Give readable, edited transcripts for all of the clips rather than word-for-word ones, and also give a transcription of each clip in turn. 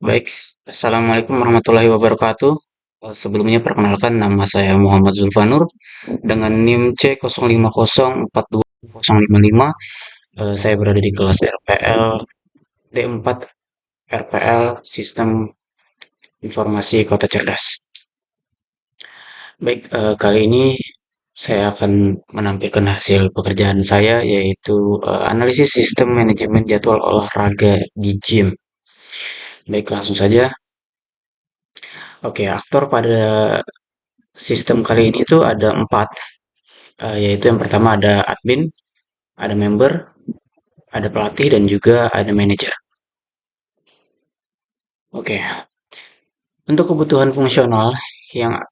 Baik, Assalamualaikum warahmatullahi wabarakatuh. Sebelumnya perkenalkan nama saya Muhammad Zulfanur dengan NIM C05042055. Saya berada di kelas RPL D4 RPL Sistem Informasi Kota Cerdas. Baik, kali ini saya akan menampilkan hasil pekerjaan saya yaitu analisis sistem manajemen jadwal olahraga di gym. Baik, langsung saja. Oke, aktor pada sistem kali ini tuh ada empat, yaitu yang pertama ada admin, ada member, ada pelatih, dan juga ada manajer. Oke, untuk kebutuhan fungsional yang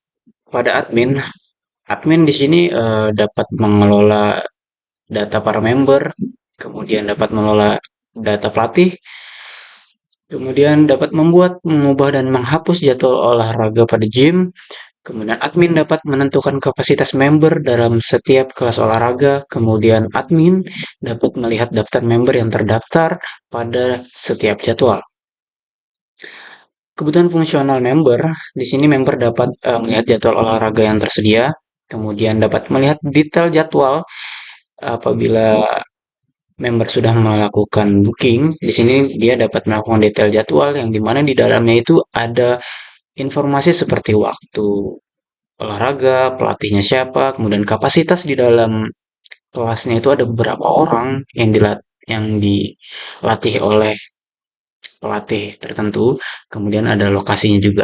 pada admin, admin di sini dapat mengelola data para member, kemudian dapat mengelola data pelatih, kemudian dapat membuat, mengubah, dan menghapus jadwal olahraga pada gym. Kemudian admin dapat menentukan kapasitas member dalam setiap kelas olahraga. Kemudian admin dapat melihat daftar member yang terdaftar pada setiap jadwal. Kebutuhan fungsional member, di sini member dapat melihat jadwal olahraga yang tersedia, kemudian dapat melihat detail jadwal apabila member sudah melakukan booking. Di sini dia dapat melakukan detail jadwal yang dimana di dalamnya itu ada informasi seperti waktu olahraga, pelatihnya siapa, kemudian kapasitas di dalam kelasnya itu ada beberapa orang yang dilatih oleh pelatih tertentu, kemudian ada lokasinya juga.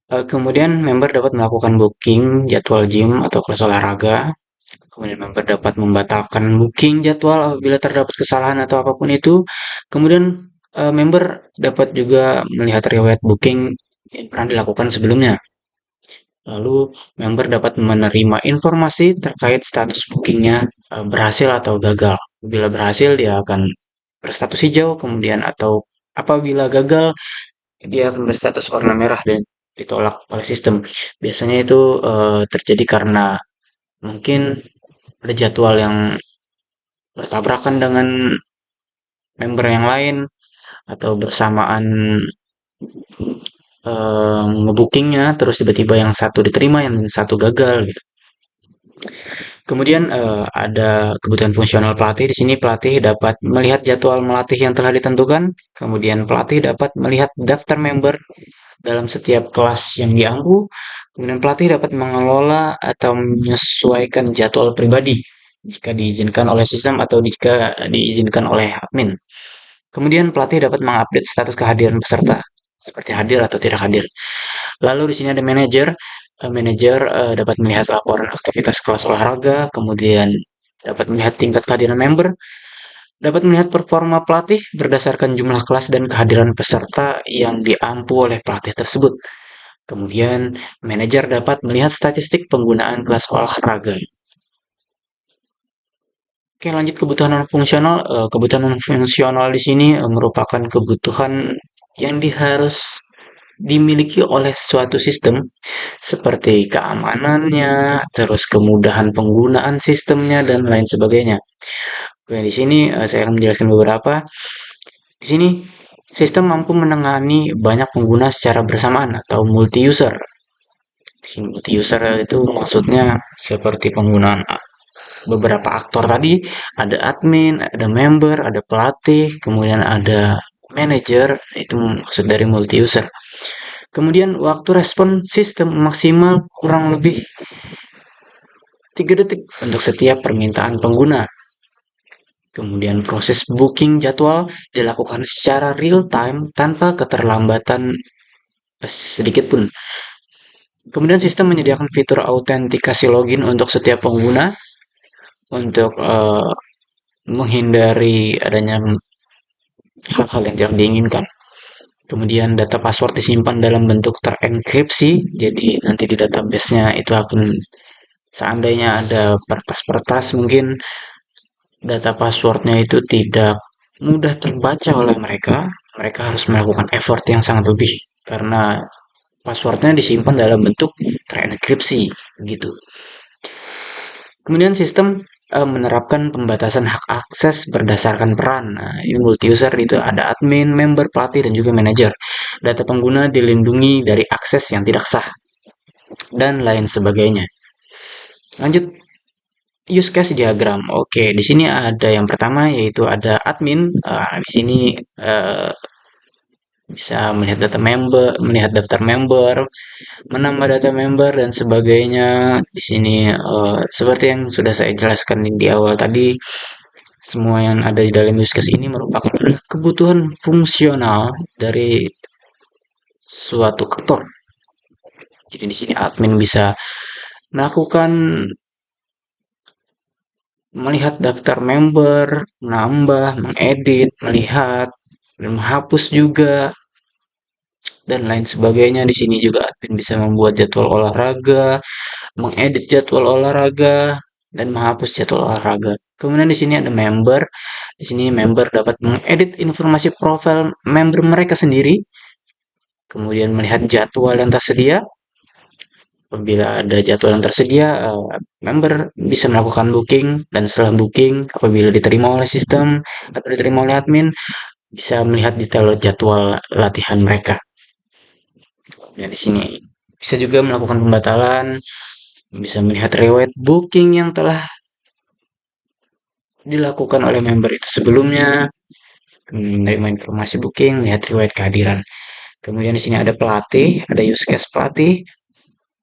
Kemudian member dapat melakukan booking jadwal gym atau kelas olahraga. Kemudian member dapat membatalkan booking jadwal apabila terdapat kesalahan atau apapun itu. Kemudian member dapat juga melihat riwayat booking yang pernah dilakukan sebelumnya. Lalu member dapat menerima informasi terkait status bookingnya berhasil atau gagal. Bila berhasil dia akan berstatus hijau, kemudian atau apabila gagal dia akan berstatus warna merah dan ditolak oleh sistem. Biasanya itu terjadi karena mungkin ada jadwal yang bertabrakan dengan member yang lain atau bersamaan ngebookingnya terus tiba-tiba yang satu diterima yang satu gagal gitu. Kemudian ada kebutuhan fungsional pelatih. Di sini pelatih dapat melihat jadwal melatih yang telah ditentukan. Kemudian pelatih dapat melihat daftar member dalam setiap kelas yang diampu. Kemudian pelatih dapat mengelola atau menyesuaikan jadwal pribadi jika diizinkan oleh sistem atau jika diizinkan oleh admin. Kemudian pelatih dapat mengupdate status kehadiran peserta seperti hadir atau tidak hadir. Lalu di sini ada manajer. Manajer dapat melihat laporan aktivitas kelas olahraga, kemudian dapat melihat tingkat kehadiran member, dapat melihat performa pelatih berdasarkan jumlah kelas dan kehadiran peserta yang diampu oleh pelatih tersebut. Kemudian manajer dapat melihat statistik penggunaan kelas olahraga. Oke, lanjut kebutuhan non fungsional. Kebutuhan non fungsional di sini merupakan kebutuhan yang harus dimiliki oleh suatu sistem seperti keamanannya, terus kemudahan penggunaan sistemnya dan lain sebagainya. Oke, di sini saya akan menjelaskan beberapa. Di sini sistem mampu menangani banyak pengguna secara bersamaan atau multi user. Di sini multi user itu maksudnya seperti penggunaan beberapa aktor tadi, ada admin, ada member, ada pelatih, kemudian ada manager, itu maksud dari multi user. Kemudian waktu respon sistem maksimal kurang lebih 3 detik untuk setiap permintaan pengguna. Kemudian proses booking jadwal dilakukan secara real time tanpa keterlambatan sedikit pun. Kemudian sistem menyediakan fitur autentikasi login untuk setiap pengguna untuk menghindari adanya hal-hal yang tidak diinginkan. Kemudian data password disimpan dalam bentuk terenkripsi, jadi nanti di database-nya itu akan seandainya ada pertas-pertas mungkin data passwordnya itu tidak mudah terbaca oleh mereka, mereka harus melakukan effort yang sangat lebih karena passwordnya disimpan dalam bentuk terenkripsi gitu. Kemudian sistem menerapkan pembatasan hak akses berdasarkan peran. Nah, ini multi user itu ada admin, member, pelatih, dan juga manajer. Data pengguna dilindungi dari akses yang tidak sah dan lain sebagainya. Lanjut, use case diagram. Oke, di sini ada yang pertama yaitu ada admin. Di sini eh, bisa melihat data member, melihat daftar member, menambah data member dan sebagainya. Di sini seperti yang sudah saya jelaskan di awal tadi, semua yang ada di dalam use case ini merupakan kebutuhan fungsional dari suatu kantor. Jadi di sini admin bisa melakukan melihat daftar member, menambah, mengedit, melihat, dan menghapus juga, dan lain sebagainya. Di sini juga admin bisa membuat jadwal olahraga, mengedit jadwal olahraga, dan menghapus jadwal olahraga. Kemudian di sini ada member. Di sini member dapat mengedit informasi profil member mereka sendiri, kemudian melihat jadwal yang tersedia. Apabila ada jadwal yang tersedia, member bisa melakukan booking, dan setelah booking, apabila diterima oleh sistem atau diterima oleh admin, bisa melihat detail jadwal latihan mereka. Ya, di sini bisa juga melakukan pembatalan, bisa melihat riwayat booking yang telah dilakukan oleh member itu sebelumnya, menerima informasi booking, melihat riwayat kehadiran. Kemudian di sini ada pelatih, ada use case pelatih.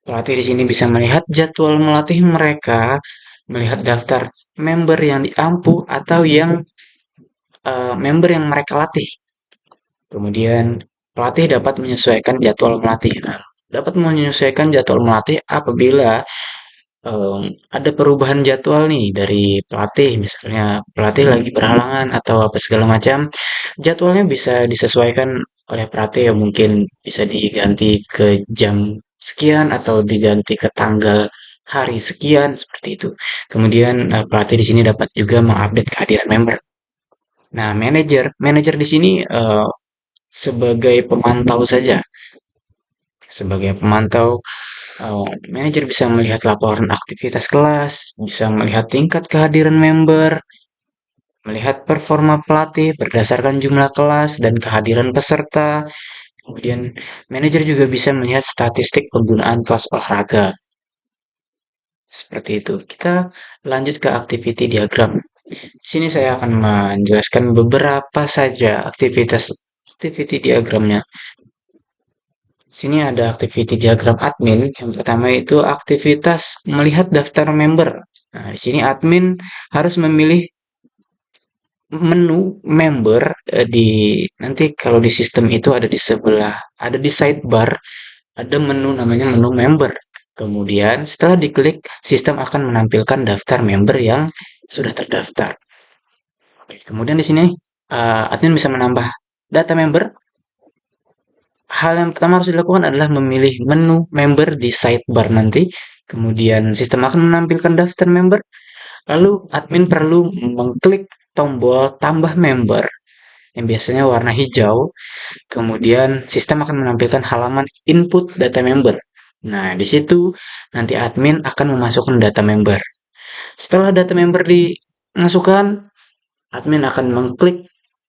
Pelatih di sini bisa melihat jadwal melatih mereka, melihat daftar member yang diampu atau yang member yang mereka latih. Kemudian pelatih dapat menyesuaikan jadwal melatih. Nah, dapat menyesuaikan jadwal melatih apabila ada perubahan jadwal nih dari pelatih, misalnya pelatih lagi berhalangan atau apa segala macam, jadwalnya bisa disesuaikan oleh pelatih ya, mungkin bisa diganti ke jam sekian atau diganti ke tanggal hari sekian seperti itu. Kemudian pelatih di sini dapat juga mengupdate kehadiran member. Nah, manajer di sini sebagai pemantau saja. Sebagai pemantau, manajer bisa melihat laporan aktivitas kelas, bisa melihat tingkat kehadiran member, melihat performa pelatih berdasarkan jumlah kelas dan kehadiran peserta. Kemudian, manajer juga bisa melihat statistik penggunaan kelas olahraga. Seperti itu. Kita lanjut ke activity diagram. Di sini saya akan menjelaskan beberapa saja activity diagramnya. Sini ada activity diagram admin. Yang pertama itu aktivitas melihat daftar member. Nah, di sini admin harus memilih menu member di nanti kalau di sistem itu ada di sebelah, ada di sidebar, ada menu namanya menu member. Kemudian setelah diklik, sistem akan menampilkan daftar member yang sudah terdaftar. Oke, kemudian di sini admin bisa menambah data member. Hal yang pertama harus dilakukan adalah memilih menu member di sidebar nanti. Kemudian sistem akan menampilkan daftar member. Lalu admin perlu mengklik tombol tambah member yang biasanya warna hijau. Kemudian sistem akan menampilkan halaman input data member. Nah, di situ nanti admin akan memasukkan data member. Setelah data member dimasukkan, admin akan mengklik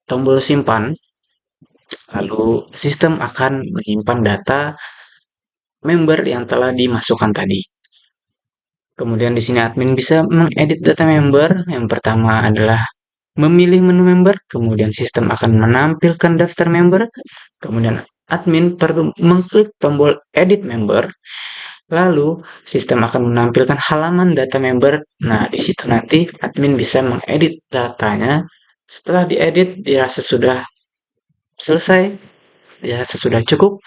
tombol simpan. Lalu sistem akan menyimpan data member yang telah dimasukkan tadi. Kemudian di sini admin bisa mengedit data member. Yang pertama adalah memilih menu member, kemudian sistem akan menampilkan daftar member, kemudian admin perlu mengklik tombol edit member, lalu sistem akan menampilkan halaman data member. Nah, di situ nanti admin bisa mengedit datanya. Setelah diedit, dirasa sudah selesai, dirasa sudah cukup,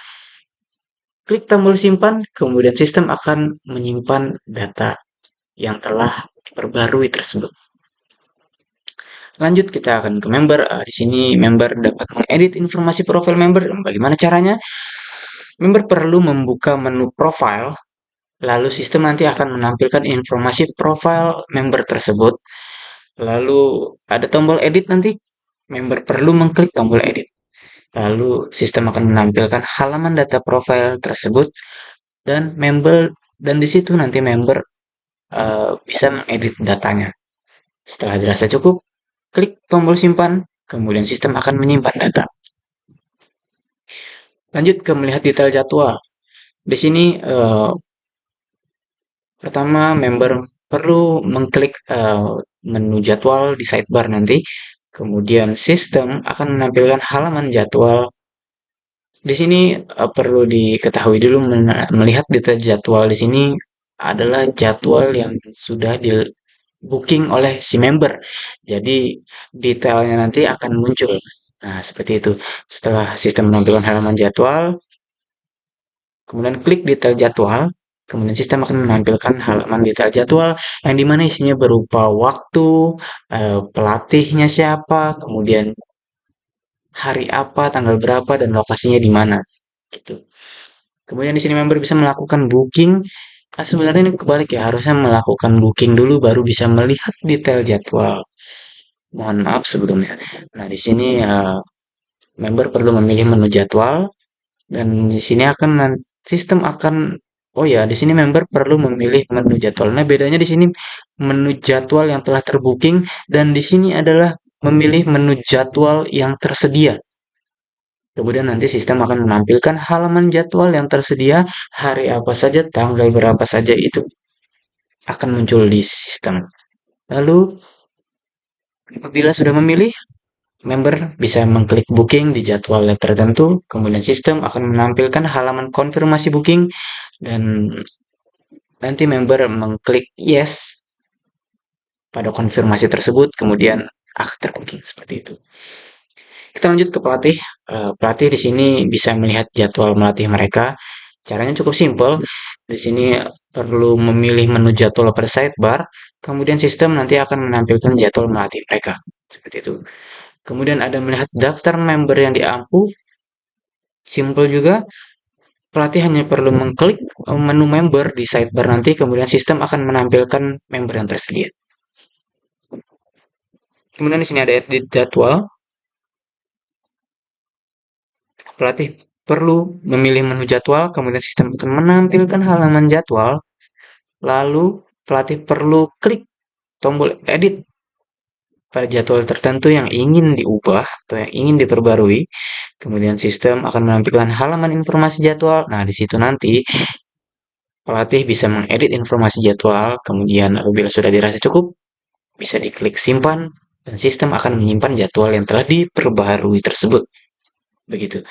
klik tombol simpan, kemudian sistem akan menyimpan data yang telah diperbarui tersebut. Lanjut kita akan ke member. Di sini member dapat mengedit informasi profil member. Bagaimana caranya? Member perlu membuka menu profile, lalu sistem nanti akan menampilkan informasi profil member tersebut. Lalu ada tombol edit nanti. Member perlu mengklik tombol edit. Lalu sistem akan menampilkan halaman data profil tersebut dan member, dan di situ nanti member bisa mengedit datanya. Setelah dirasa cukup, klik tombol simpan, kemudian sistem akan menyimpan data. Lanjut ke melihat detail jadwal. Di sini pertama member perlu mengklik menu jadwal di sidebar nanti. Kemudian sistem akan menampilkan halaman jadwal. Di sini perlu diketahui dulu melihat detail jadwal di sini adalah jadwal yang sudah di booking oleh si member. Jadi detailnya nanti akan muncul. Nah, seperti itu. Setelah sistem menampilkan halaman jadwal, kemudian klik detail jadwal, kemudian sistem akan menampilkan halaman detail jadwal yang dimana isinya berupa waktu, pelatihnya siapa, kemudian hari apa, tanggal berapa, dan lokasinya di mana. Gitu. Kemudian di sini member bisa melakukan booking. Sebenarnya ini kebalik ya, harusnya melakukan booking dulu baru bisa melihat detail jadwal. Mohon maaf sebelumnya. Nah, di sini member perlu memilih menu jadwal dan di sini sistem akan oh ya, di sini member perlu memilih menu jadwal. Nah, bedanya di sini menu jadwal yang telah terbooking dan di sini adalah memilih menu jadwal yang tersedia. Kemudian nanti sistem akan menampilkan halaman jadwal yang tersedia, hari apa saja, tanggal berapa saja itu akan muncul di sistem. Lalu, apabila sudah memilih, member bisa mengklik booking di jadwal yang tertentu, kemudian sistem akan menampilkan halaman konfirmasi booking, dan nanti member mengklik yes pada konfirmasi tersebut, kemudian akan terbooking seperti itu. Kita lanjut ke pelatih. Pelatih di sini bisa melihat jadwal melatih mereka. Caranya cukup simpel. Di sini perlu memilih menu jadwal pada sidebar, kemudian sistem nanti akan menampilkan jadwal melatih mereka. Seperti itu. Kemudian ada melihat daftar member yang diampu. Simple juga, pelatih hanya perlu mengklik menu member di sidebar nanti, kemudian sistem akan menampilkan member yang tersedia. Kemudian di sini ada edit jadwal. Pelatih perlu memilih menu jadwal, kemudian sistem akan menampilkan halaman jadwal, lalu pelatih perlu klik tombol edit pada jadwal tertentu yang ingin diubah atau yang ingin diperbarui. Kemudian sistem akan menampilkan halaman informasi jadwal. Nah, di situ nanti pelatih bisa mengedit informasi jadwal, kemudian apabila sudah dirasa cukup, bisa diklik simpan, dan sistem akan menyimpan jadwal yang telah diperbaharui tersebut. Begitu.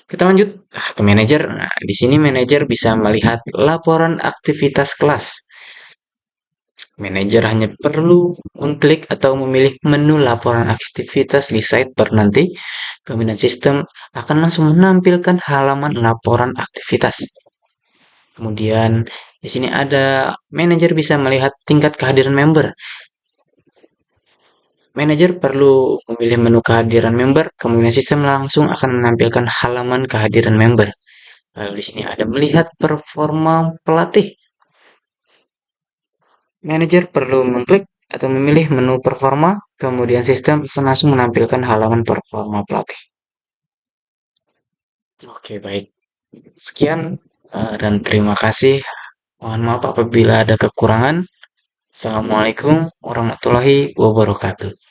Kita lanjut ke manajer. Nah, di sini manajer bisa melihat laporan aktivitas kelas. Manajer hanya perlu mengklik atau memilih menu laporan aktivitas di sidebar nanti. Kemudian sistem akan langsung menampilkan halaman laporan aktivitas. Kemudian di sini ada manajer bisa melihat tingkat kehadiran member. Manajer perlu memilih menu kehadiran member, kemudian sistem langsung akan menampilkan halaman kehadiran member. Lalu di sini ada melihat performa pelatih. Manajer perlu mengklik atau memilih menu performa, kemudian sistem akan langsung menampilkan halaman performa pelatih. Oke, baik. Sekian dan terima kasih. Mohon maaf apabila ada kekurangan. Assalamualaikum warahmatullahi wabarakatuh.